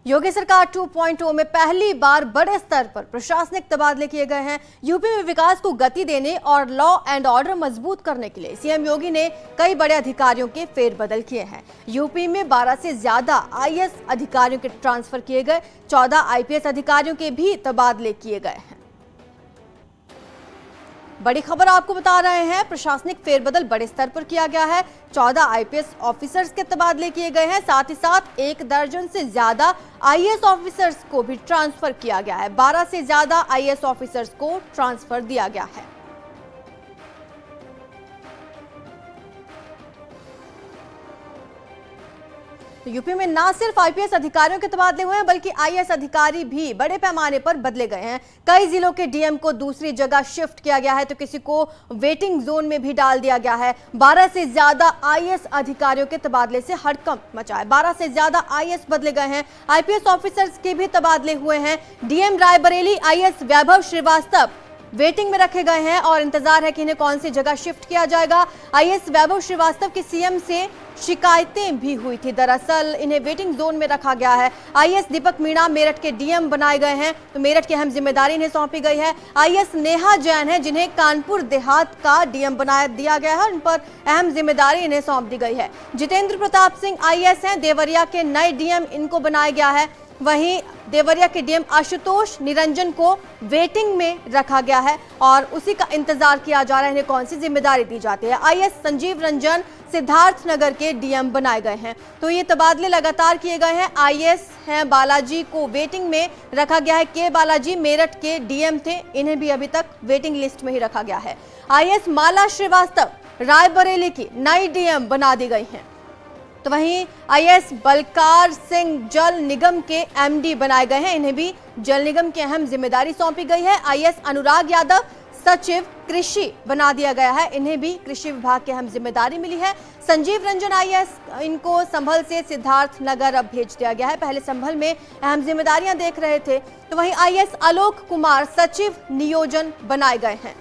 योगी सरकार 2.0 में पहली बार बड़े स्तर पर प्रशासनिक तबादले किए गए हैं। यूपी में विकास को गति देने और लॉ एंड ऑर्डर मजबूत करने के लिए सीएम योगी ने कई बड़े अधिकारियों के फेरबदल किए हैं। यूपी में 12 से ज्यादा आईएएस अधिकारियों के ट्रांसफर किए गए, 14 आईपीएस अधिकारियों के भी तबादले किए गए हैं। बड़ी खबर आपको बता रहे हैं, प्रशासनिक फेरबदल बड़े स्तर पर किया गया है। 14 आईपीएस ऑफिसर्स के तबादले किए गए हैं, साथ ही साथ 1 दर्जन से ज्यादा आईएएस ऑफिसर्स को भी ट्रांसफर किया गया है। 12 से ज्यादा आईएएस ऑफिसर्स को ट्रांसफर दिया गया है। तो यूपी में ना सिर्फ आईपीएस अधिकारियों के तबादले हुए हैं, बल्कि आईएएस अधिकारी भी बड़े पैमाने पर बदले गए हैं। कई जिलों के डीएम को दूसरी जगह शिफ्ट किया गया है, तो किसी को वेटिंग जोन में भी डाल दिया गया है। 12 से ज्यादा आईएएस अधिकारियों के तबादले से हड़कंप मचा है। 12 से ज्यादा आईएएस बदले गए हैं। आईपीएस ऑफिसर्स के भी तबादले हुए हैं। डीएम रायबरेली आईएएस वैभव श्रीवास्तव वेटिंग में रखे गए हैं और इंतजार है कि इन्हें कौन सी जगह शिफ्ट किया जाएगा। आईएएस वैभव श्रीवास्तव की सीएम से शिकायतें भी हुई थी, दरअसल इन्हें वेटिंग जोन में रखा गया है। आईएएस दीपक मीणा मेरठ के डीएम बनाए गए हैं, तो मेरठ की अहम जिम्मेदारी इन्हें सौंपी गई है। आईएएस नेहा जैन है, जिन्हें कानपुर देहात का डीएम बना दिया गया है, उन पर अहम जिम्मेदारी इन्हें सौंप दी गई है। जितेंद्र प्रताप सिंह आईएएस हैं, देवरिया के नए डीएम इनको बनाया गया है। वहीं देवरिया के डीएम आशुतोष निरंजन को वेटिंग में रखा गया है और उसी का इंतजार किया जा रहा है, इन्हें कौन सी जिम्मेदारी दी जाती है। आईएएस संजीव रंजन सिद्धार्थनगर के डीएम बनाए गए हैं, तो ये तबादले लगातार किए गए हैं। आईएएस हैं बालाजी को वेटिंग में रखा गया है। के बालाजी मेरठ के डीएम थे, इन्हें भी अभी तक वेटिंग लिस्ट में ही रखा गया है। आईएएस माला श्रीवास्तव रायबरेली की नई डीएम बना दी गई हैं। तो वहीं आईएएस बलकार सिंह जल निगम के एमडी बनाए गए हैं, इन्हें भी जल निगम की अहम जिम्मेदारी सौंपी गई है। आईएएस अनुराग यादव सचिव कृषि बना दिया गया है, इन्हें भी कृषि विभाग की अहम जिम्मेदारी मिली है। संजीव रंजन आईएएस, इनको संभल से सिद्धार्थनगर अब भेज दिया गया है, पहले संभल में अहम जिम्मेदारियां देख रहे थे। तो वहीं आईएएस आलोक कुमार सचिव नियोजन बनाए गए हैं।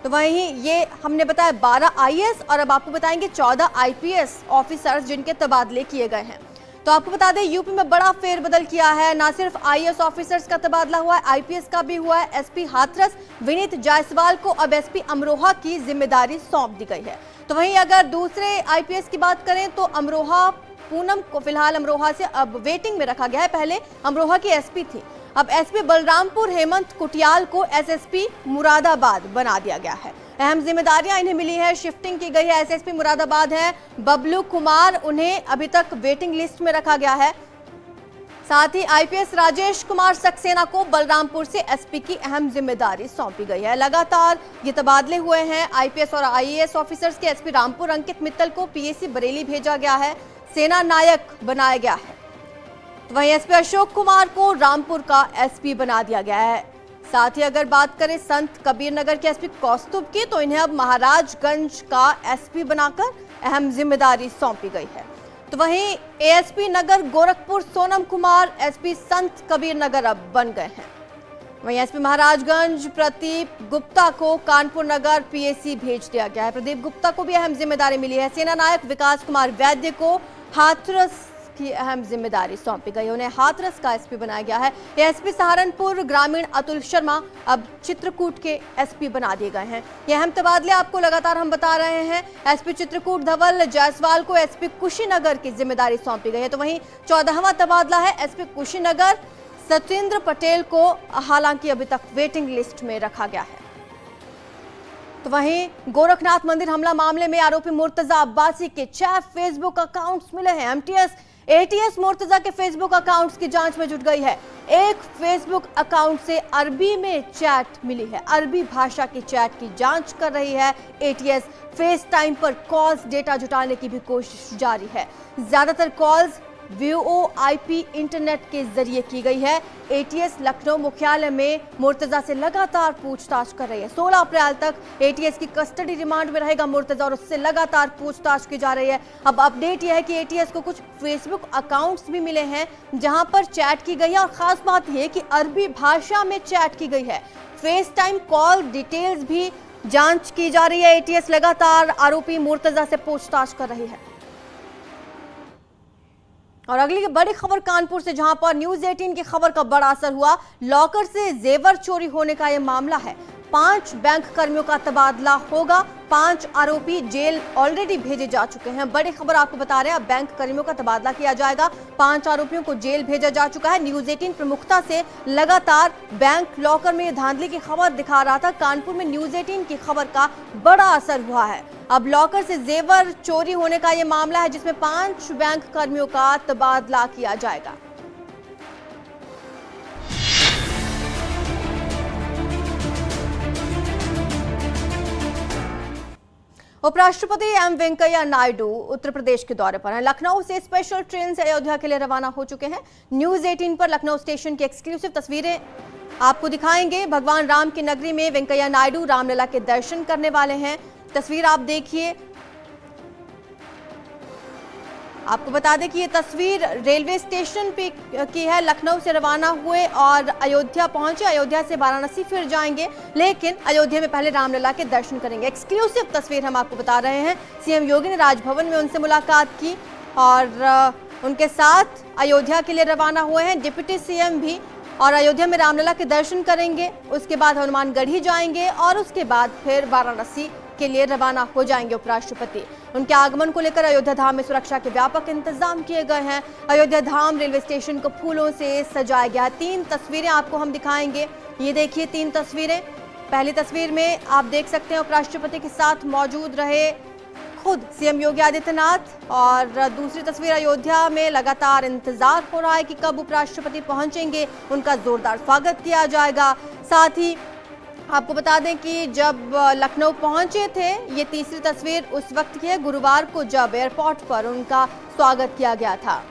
तो वहीं ये हमने बताया 12 आईएएस और अब आपको बताएंगे 14 आईपीएस ऑफिसर्स जिनके तबादले किए गए हैं। तो आपको बता दें, यूपी में बड़ा फेरबदल किया है। ना सिर्फ आईएएस ऑफिसर्स का तबादला हुआ है, आईपीएस का भी हुआ है। एसपी हाथरस विनीत जायसवाल को अब एसपी अमरोहा की जिम्मेदारी सौंप दी गई है। तो वहीं अगर दूसरे आईपीएस की बात करें तो अमरोहा पूनम को फिलहाल अमरोहा से अब वेटिंग में रखा गया है। पहले अमरोहा की एसपी थी, अब एसपी बलरामपुर हेमंत कुटियाल को एसएसपी मुरादाबाद बना दिया गया है। अहम जिम्मेदारियां इन्हें मिली है, शिफ्टिंग की गई है। एसएसपी मुरादाबाद है बबलू कुमार, उन्हें अभी तक वेटिंग लिस्ट में रखा गया है। साथ ही आईपीएस राजेश कुमार सक्सेना को बलरामपुर से एसपी की अहम जिम्मेदारी सौंपी गई है। लगातार ये तबादले हुए हैं आईपीएस और आईएएस ऑफिसर्स के। एसपी रामपुर अंकित मित्तल को पीएसी बरेली भेजा गया है, सेना नायक बनाया गया है। तो वहीं एसपी अशोक कुमार को रामपुर का एसपी बना दिया गया है। साथ ही अगर बात करें संत कबीर नगर के एसपी कौस्तुभ की, तो इन्हें अब महाराजगंज का एसपी बनाकर अहम जिम्मेदारी सौंपी गई है। तो वहीं एएसपी नगर गोरखपुर सोनम कुमार एसपी संत कबीर नगर अब बन गए हैं। वहीं एसपी महाराजगंज प्रदीप गुप्ता को कानपुर नगर पीएसी भेज दिया गया है। प्रदीप गुप्ता को भी अहम जिम्मेदारी मिली है। सेना नायक विकास कुमार वैद्य को हाथरस की अहम जिम्मेदारी सौंपी गई, उन्हें हाथरस का एसपी बनाया गया है। एसपी सहारनपुर ग्रामीण अतुल शर्मा अब चित्रकूट के एसपी बना दिए गए हैं। ये अहम तबादले आपको लगातार हम बता रहे हैं। एसपी चित्रकूट धवल जायसवाल को एसपी कुशीनगर की जिम्मेदारी सौंपी गई है। तो वहीं 14वां तबादला है एसपी कुशीनगर सत्येंद्र पटेल को, हालांकि अभी तक वेटिंग लिस्ट में रखा गया है। तो वहीं गोरखनाथ मंदिर हमला मामले में आरोपी मुर्तजा अब्बासी के 6 फेसबुक अकाउंट्स मिले हैं। एटीएस मुर्तजा के फेसबुक अकाउंट्स की जांच में जुट गई है। एक फेसबुक अकाउंट से अरबी में चैट मिली है, अरबी भाषा की चैट की जांच कर रही है एटीएस। फेस टाइम पर कॉल्स डेटा जुटाने की भी कोशिश जारी है। ज्यादातर कॉल्स वीओआईपी इंटरनेट के जरिए की गई है। एटीएस लखनऊ मुख्यालय में मुर्तजा से लगातार पूछताछ कर रही है। 16 अप्रैल तक एटीएस की कस्टडी रिमांड में रहेगा मुर्तजा और उससे लगातार पूछताछ की जा रही है। अब अपडेट यह है कि एटीएस को कुछ फेसबुक अकाउंट्स भी मिले हैं जहां पर चैट की गई है और खास बात यह कि अरबी भाषा में चैट की गई है। फेस टाइम कॉल डिटेल्स भी जांच की जा रही है। एटीएस लगातार आरोपी मुर्तजा से पूछताछ कर रही है। और अगली बड़ी खबर कानपुर से, जहां पर न्यूज 18 की खबर का बड़ा असर हुआ। लॉकर से जेवर चोरी होने का यह मामला है। 5 बैंक कर्मियों का तबादला होगा। 5 आरोपी जेल ऑलरेडी भेजे जा चुके हैं। बड़ी खबर आपको बता रहे हैं, अब बैंक कर्मियों का तबादला किया जाएगा। 5 आरोपियों को जेल भेजा जा चुका है। न्यूज 18 प्रमुखता से लगातार बैंक लॉकर में धांधली की खबर दिखा रहा था। कानपुर में न्यूज 18 की खबर का बड़ा असर हुआ है। अब लॉकर से जेवर चोरी होने का यह मामला है, जिसमें 5 बैंक कर्मियों का तबादला किया जाएगा। उपराष्ट्रपति एम वेंकैया नायडू उत्तर प्रदेश के दौरे पर हैं। लखनऊ से स्पेशल ट्रेन से अयोध्या के लिए रवाना हो चुके हैं। न्यूज 18 पर लखनऊ स्टेशन की एक्सक्लूसिव तस्वीरें आपको दिखाएंगे। भगवान राम की नगरी में वेंकैया नायडू रामलला के दर्शन करने वाले हैं। तस्वीर आप देखिए। आपको बता दें कि ये तस्वीर रेलवे स्टेशन पे की है। लखनऊ से रवाना हुए और अयोध्या पहुंचे। अयोध्या से वाराणसी फिर जाएंगे, लेकिन अयोध्या में पहले रामलला के दर्शन करेंगे। एक्सक्लूसिव तस्वीर हम आपको बता रहे हैं। सीएम योगी ने राजभवन में उनसे मुलाकात की और उनके साथ अयोध्या के लिए रवाना हुए हैं। डिप्टी सीएम भी, और अयोध्या में रामलला के दर्शन करेंगे। उसके बाद हनुमानगढ़ी जाएंगे और उसके बाद फिर वाराणसी के लिए रवाना हो जाएंगे उपराष्ट्रपति। उनके आगमन को लेकर अयोध्या धाम में सुरक्षा के व्यापक इंतजाम किए गए हैं। अयोध्या धाम रेलवे स्टेशन को फूलों से सजाया गया। 3 तस्वीरें आपको हम दिखाएंगे। ये देखिए 3 तस्वीरें। पहली तस्वीर में आप देख सकते हैं उपराष्ट्रपति के साथ मौजूद रहे खुद सीएम योगी आदित्यनाथ, और दूसरी तस्वीर अयोध्या में लगातार इंतजार हो रहा है कि कब उपराष्ट्रपति पहुंचेंगे। उनका जोरदार स्वागत किया जाएगा। साथ ही आपको बता दें कि जब लखनऊ पहुंचे थे, ये तीसरी तस्वीर उस वक्त की है, गुरुवार को जब एयरपोर्ट पर उनका स्वागत किया गया था।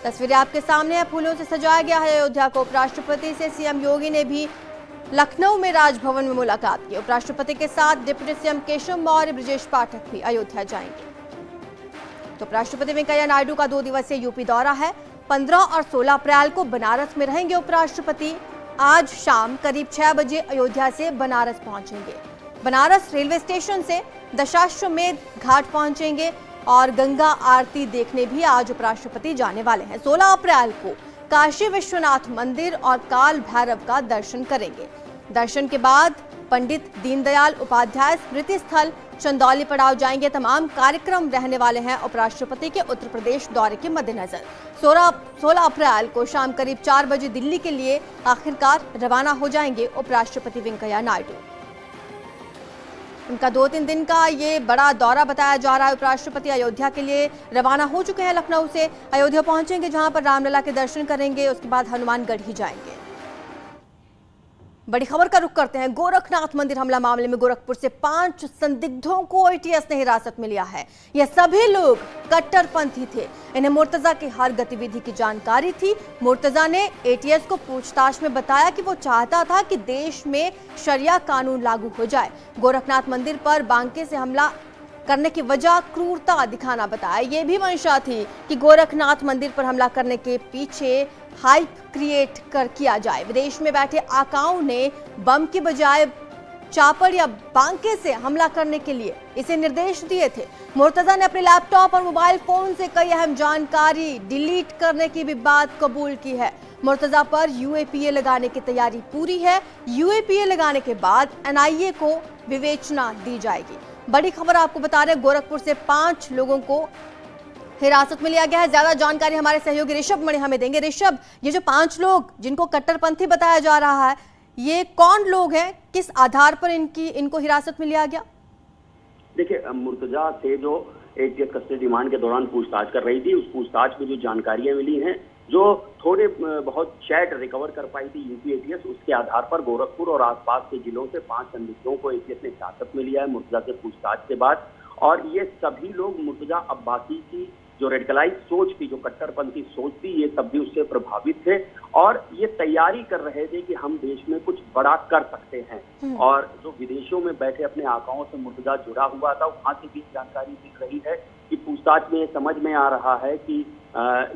तस्वीरें आपके सामने है। फूलों से सजाया गया है अयोध्या को। उपराष्ट्रपति से सीएम योगी ने भी लखनऊ में राजभवन में मुलाकात की। उपराष्ट्रपति के साथ डिप्टी सीएम केशव मौर्य, ब्रजेश पाठक भी अयोध्या जाएंगे। तो उपराष्ट्रपति वेंकैया नायडू का 2 दिवसीय यूपी दौरा है। 15 और 16 अप्रैल को बनारस में रहेंगे उपराष्ट्रपति। आज शाम करीब 6 बजे अयोध्या से बनारस पहुंचेंगे। बनारस रेलवे स्टेशन से दशाश्वमेध घाट पहुंचेंगे और गंगा आरती देखने भी आज उपराष्ट्रपति जाने वाले हैं। 16 अप्रैल को काशी विश्वनाथ मंदिर और काल भैरव का दर्शन करेंगे। दर्शन के बाद पंडित दीनदयाल उपाध्याय स्मृति स्थल चंदौली पड़ाव जाएंगे। तमाम कार्यक्रम रहने वाले हैं उपराष्ट्रपति के उत्तर प्रदेश दौरे के मद्देनजर। 16 अप्रैल को शाम करीब 4 बजे दिल्ली के लिए आखिरकार रवाना हो जाएंगे उपराष्ट्रपति वेंकैया नायडू। उनका 2-3 दिन का ये बड़ा दौरा बताया जा रहा है। उपराष्ट्रपति अयोध्या के लिए रवाना हो चुके हैं। लखनऊ से अयोध्या पहुंचेंगे, जहां पर रामलला के दर्शन करेंगे। उसके बाद हनुमानगढ़ी जाएंगे। बड़ी खबर का रुख करते हैं। गोरखनाथ मंदिर हमला मामले में गोरखपुर से 5 संदिग्धों को एटीएस ने हिरासत में लिया है। ये सभी लोग कट्टरपंथी थे। इन्हें मुर्तजा की हर गतिविधि की जानकारी थी। मुर्तजा ने एटीएस को पूछताछ में बताया कि वो चाहता था कि देश में शरिया कानून लागू हो जाए। गोरखनाथ मंदिर पर बांके से हमला करने की वजह क्रूरता दिखाना बताया। ये भी मंशा थी कि गोरखनाथ मंदिर पर हमला करने के पीछे हाइप क्रिएट किया जाए। विदेश में बैठे आकाओं ने बम की बजाय चापड़ या बांके से हमला करने के लिए इसे निर्देश दिए थे। मुर्तजा ने अपने लैपटॉप और मोबाइल फोन से कई अहम जानकारी डिलीट करने की भी बात कबूल की है। मुर्तजा पर यूएपीए लगाने की तैयारी पूरी है। यूएपीए लगाने के बाद एनआईए को विवेचना दी जाएगी। बड़ी खबर आपको बता रहे हैं, गोरखपुर से 5 लोगों को हिरासत में लिया गया है। ज्यादा जानकारी हमारे सहयोगी ऋषभ मणि हमें देंगे। ऋषभ, ये जो 5 लोग जिनको कट्टरपंथी बताया जा रहा है, ये कौन लोग हैं? किस आधार पर इनको हिरासत में लिया गया? देखिए, मुर्तजा से जो एटीएस कस्टडी रिमांड के दौरान पूछताछ कर रही थी, उस पूछताछ में जो जानकारियां मिली हैं, जो थोड़े बहुत चैट रिकवर कर पाई थी यूपी एटीएस, उसके आधार पर गोरखपुर और आसपास के जिलों से 5 संदिग्धों को एटीएस ने हिरासत में लिया है मुर्तजा से पूछताछ के बाद। और ये सभी लोग मुर्तजा अब्बासी की जो रेडिकलाइज सोच थी, जो कट्टरपंथी सोच थी, ये सब भी उससे प्रभावित थे और ये तैयारी कर रहे थे कि हम देश में कुछ बड़ा कर सकते हैं। और जो विदेशों में बैठे अपने आकाओं से मुर्तजा जुड़ा हुआ था, वहां से भी जानकारी मिल रही है कि पूछताछ में समझ में आ रहा है कि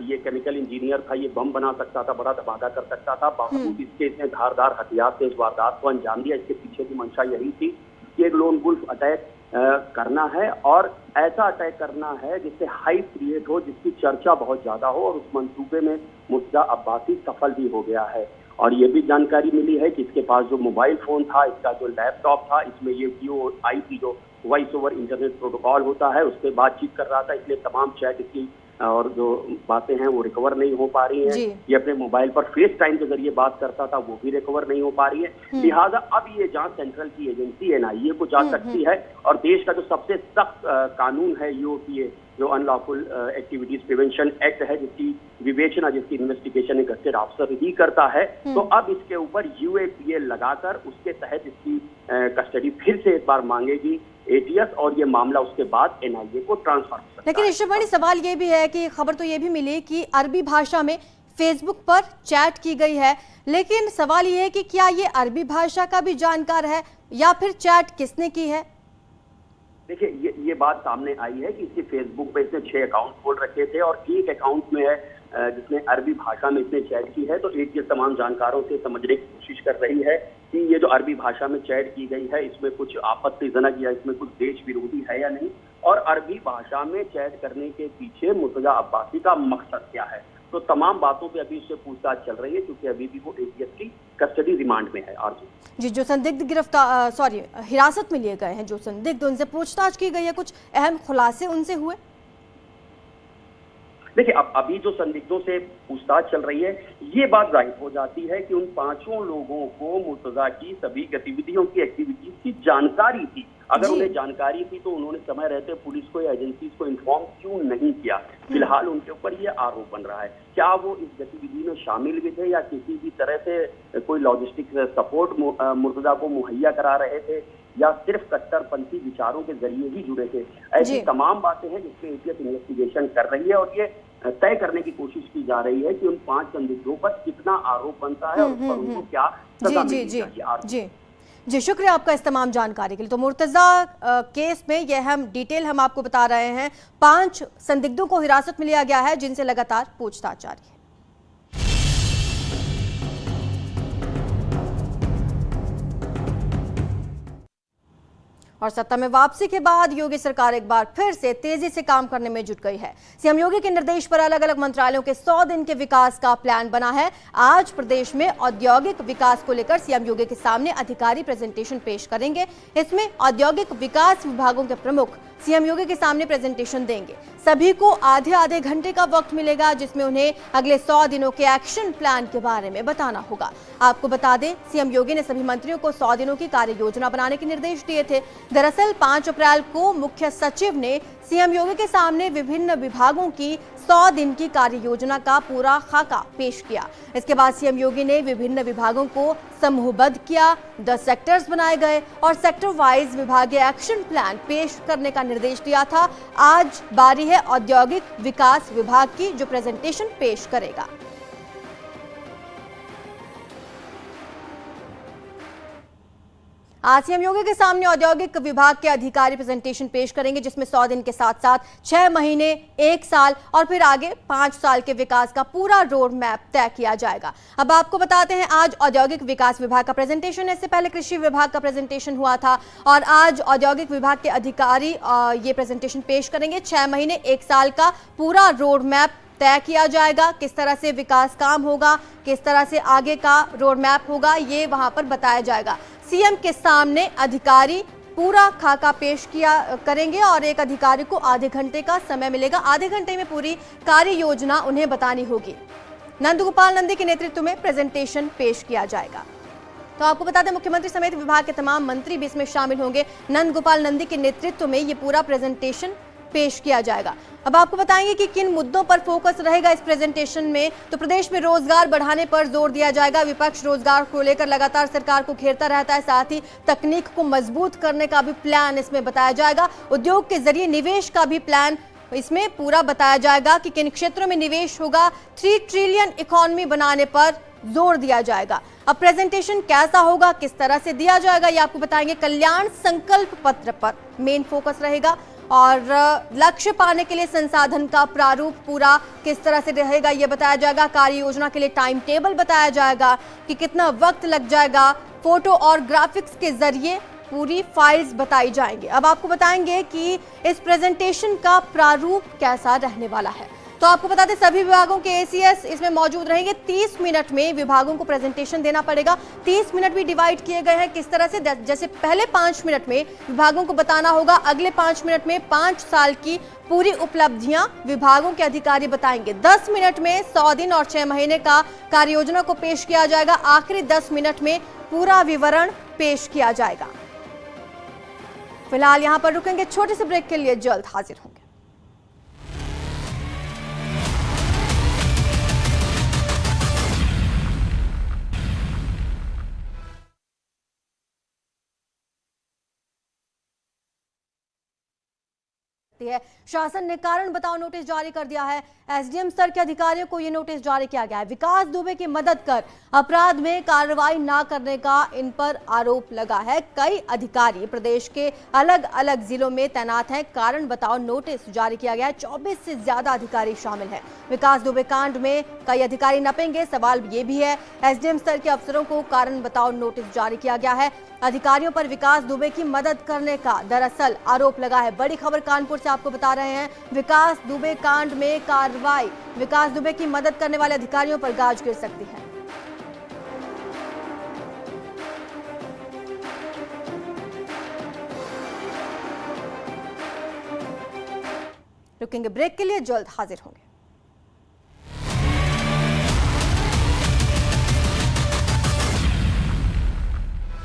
ये केमिकल इंजीनियर था, ये बम बना सकता था, बड़ा धमाका कर सकता था। बावजूद इसके इसने धारदार हथियार से इस वारदात को अंजाम दिया। इसके पीछे की मंशा यही थी कि एक लोन वुल्फ अटैक करना है और ऐसा अटैक करना है जिससे हाइप क्रिएट हो, जिसकी चर्चा बहुत ज्यादा हो। और उस मंसूबे में मुर्तजा अब्बासी सफल भी हो गया है। और ये भी जानकारी मिली है कि इसके पास जो मोबाइल फोन था, इसका जो लैपटॉप था, इसमें ये VoIP जो वॉइस ओवर इंटरनेट प्रोटोकॉल होता है उस पर बातचीत कर रहा था, इसलिए तमाम चैट इसकी और जो बातें हैं वो रिकवर नहीं हो पा रही हैं। ये अपने मोबाइल पर फेस टाइम के जरिए बात करता था, वो भी रिकवर नहीं हो पा रही है। लिहाजा अब ये जांच सेंट्रल की एजेंसी NIA को जा सकती है और देश का जो सबसे सख्त कानून है UOPA, जो अनलॉफुल एक्टिविटीज प्रिवेंशन एक्ट है, जिसकी विवेचना, जिसकी इन्वेस्टिगेशन एक गजेटेड ऑफिसर ही करता है, तो अब इसके ऊपर UAPA लगाकर उसके तहत इसकी कस्टडी फिर से एक बार मांगेगी ATS और ये मामला उसके बाद NIA को ट्रांसफर हो सकता है। लेकिन ऋषभ भाई, सवाल ये भी है कि खबर तो ये भी मिली कि अरबी भाषा में फेसबुक पर चैट की गई है, लेकिन सवाल ये है कि क्या ये अरबी भाषा का भी जानकार है या फिर चैट किसने की है? देखिए, ये बात सामने आई है कि इसके फेसबुक पे इसने 6 अकाउंट खोल रखे थे और एक अकाउंट में है जिसने अरबी भाषा में इसने चैट की है। तो ATS तमाम जानकारों से समझने की कोशिश कर रही है कि ये जो अरबी भाषा में चैट की गई है इसमें कुछ आपत्तिजनक या इसमें कुछ देश विरोधी है या नहीं, और अरबी भाषा में चैट करने के पीछे मुर्तजा अब्बासी का मकसद क्या है। तो तमाम बातों पे अभी उससे पूछताछ चल रही है, क्योंकि अभी भी वो ATS की कस्टडी रिमांड में है। आरजू जी, जो संदिग्ध हिरासत में लिए गए हैं, जो संदिग्ध, उनसे पूछताछ की गई है, कुछ अहम खुलासे उनसे हुए? देखिए, अब अभी जो संदिग्धों से पूछताछ चल रही है, ये बात जाहिर हो जाती है कि उन 5 लोगों को मुर्तजा की सभी गतिविधियों की, एक्टिविटीज की जानकारी थी। अगर उन्हें जानकारी थी तो उन्होंने समय रहते पुलिस को या एजेंसीज को इन्फॉर्म क्यों नहीं किया? फिलहाल उनके ऊपर ये आरोप बन रहा है। क्या वो इस गतिविधि में शामिल भी थे या किसी भी तरह से कोई लॉजिस्टिक सपोर्ट मुर्तजा को मुहैया करा रहे थे, या सिर्फ कट्टरपंथी विचारों के जरिए ही जुड़े थे? ऐसी तमाम बातें हैं जिसपे ATS इन्वेस्टिगेशन कर रही है और ये तय करने की कोशिश की जा रही है कि उन 5 संदिग्धों पर कितना आरोप बनता है और उस पर उनको क्या सजा मिलनी चाहिए। जी, शुक्रिया आपका इस तमाम जानकारी के लिए। तो मुर्तजा केस में यह हम डिटेल हम आपको बता रहे हैं। 5 संदिग्धों को हिरासत में लिया गया है, जिनसे लगातार पूछताछ जारी है। और सत्ता में वापसी के बाद योगी सरकार एक बार फिर से तेजी से काम करने में जुट गई है। CM योगी के निर्देश पर अलग अलग मंत्रालयों के 100 दिन के विकास का प्लान बना है। आज प्रदेश में औद्योगिक विकास को लेकर CM योगी के सामने अधिकारी प्रेजेंटेशन पेश करेंगे। इसमें औद्योगिक विकास विभागों के प्रमुख CM योगी के सामने प्रेजेंटेशन देंगे। सभी को आधे घंटे का वक्त मिलेगा, जिसमें उन्हें अगले 100 दिनों के एक्शन प्लान के बारे में बताना होगा। आपको बता दें, CM योगी ने सभी मंत्रियों को 100 दिनों की कार्य योजना बनाने के निर्देश दिए थे। दरअसल 5 अप्रैल को मुख्य सचिव ने CM योगी के सामने विभिन्न विभागों की 100 दिन की कार्य योजना का पूरा खाका पेश किया। इसके बाद CM योगी ने विभिन्न विभागों को समूहबद्ध किया, 10 सेक्टर्स बनाए गए और सेक्टर वाइज विभागीय एक्शन प्लान पेश करने का निर्देश दिया था। आज बारी है औद्योगिक विकास विभाग की, जो प्रेजेंटेशन पेश करेगा। आज CM योगी के सामने औद्योगिक विभाग के अधिकारी प्रेजेंटेशन पेश करेंगे, जिसमें 100 दिन के साथ साथ 6 महीने, 1 साल और फिर आगे 5 साल के विकास का पूरा रोड मैप तय किया जाएगा। अब आपको बताते हैं, आज औद्योगिक विकास विभाग का प्रेजेंटेशन, इससे पहले कृषि विभाग का प्रेजेंटेशन हुआ था और आज औद्योगिक विभाग के अधिकारी ये प्रेजेंटेशन पेश करेंगे। 6 महीने, 1 साल का पूरा रोड मैप तय किया जाएगा। किस तरह से विकास काम होगा, किस तरह से आगे का रोड मैप होगा, ये वहां पर बताया जाएगा। CM के सामने अधिकारी पूरा खाका पेश करेंगे और एक अधिकारी को आधे घंटे का समय मिलेगा। आधे घंटे में पूरी कार्य योजना उन्हें बतानी होगी। नंदगोपाल नंदी के नेतृत्व में प्रेजेंटेशन पेश किया जाएगा। तो आपको बता दें, मुख्यमंत्री समेत विभाग के तमाम मंत्री भी इसमें शामिल होंगे। नंदगोपाल नंदी के नेतृत्व में ये पूरा प्रेजेंटेशन पेश किया जाएगा। अब आपको बताएंगे कि किन मुद्दों पर फोकस रहेगा इस प्रेजेंटेशन में। तो प्रदेश में रोजगार बढ़ाने पर जोर दिया जाएगा। विपक्ष रोजगार को लेकर लगातार सरकार को घेरता रहता है, साथ ही तकनीक को मजबूत करने का भी प्लान इसमें बताया जाएगा। उद्योग के जरिए निवेश का भी प्लान इसमें पूरा बताया जाएगा कि किन क्षेत्रों में निवेश होगा। 3 ट्रिलियन इकोनॉमी बनाने पर जोर दिया जाएगा। अब प्रेजेंटेशन कैसा होगा, किस तरह से दिया जाएगा, ये आपको बताएंगे। कल्याण संकल्प पत्र पर मेन फोकस रहेगा और लक्ष्य पाने के लिए संसाधन का प्रारूप पूरा किस तरह से रहेगा, यह बताया जाएगा। कार्य योजना के लिए टाइम टेबल बताया जाएगा कि कितना वक्त लग जाएगा। फोटो और ग्राफिक्स के जरिए पूरी फाइल्स बताई जाएंगी। अब आपको बताएंगे कि इस प्रेजेंटेशन का प्रारूप कैसा रहने वाला है। तो आपको बता दें सभी विभागों के एसीएस इसमें मौजूद रहेंगे। 30 मिनट में विभागों को प्रेजेंटेशन देना पड़ेगा। 30 मिनट भी डिवाइड किए गए हैं किस तरह से, जैसे पहले 5 मिनट में विभागों को बताना होगा, अगले 5 मिनट में 5 साल की पूरी उपलब्धियां विभागों के अधिकारी बताएंगे। 10 मिनट में 100 दिन और 6 महीने का कार्य योजना को पेश किया जाएगा। आखिरी 10 मिनट में पूरा विवरण पेश किया जाएगा। फिलहाल यहां पर रुकेंगे, छोटे से ब्रेक के लिए जल्द हाजिर होंगे। है शासन ने कारण बताओ नोटिस जारी कर दिया है। एसडीएम स्तर के अधिकारियों को यह नोटिस जारी किया गया है। विकास दुबे की मदद कर अपराध में कार्रवाई न करने का इन पर आरोप लगा है। कई अधिकारी प्रदेश के अलग अलग जिलों में तैनात हैं। कारण बताओ नोटिस जारी किया गया है। 24 से ज्यादा अधिकारी शामिल हैं। विकास दुबे कांड में कई अधिकारी नपेंगे, सवाल ये भी है। एसडीएम स्तर के अफसरों को कारण बताओ नोटिस जारी किया गया है। अधिकारियों पर विकास दुबे की मदद करने का दरअसल आरोप लगा है। बड़ी खबर कानपुर से आपको बता रहे हैं। विकास दुबे कांड में कार्रवाई, विकास दुबे की मदद करने वाले अधिकारियों पर गाज गिर सकती है। रुकेंगे ब्रेक के लिए, जल्द हाजिर होंगे।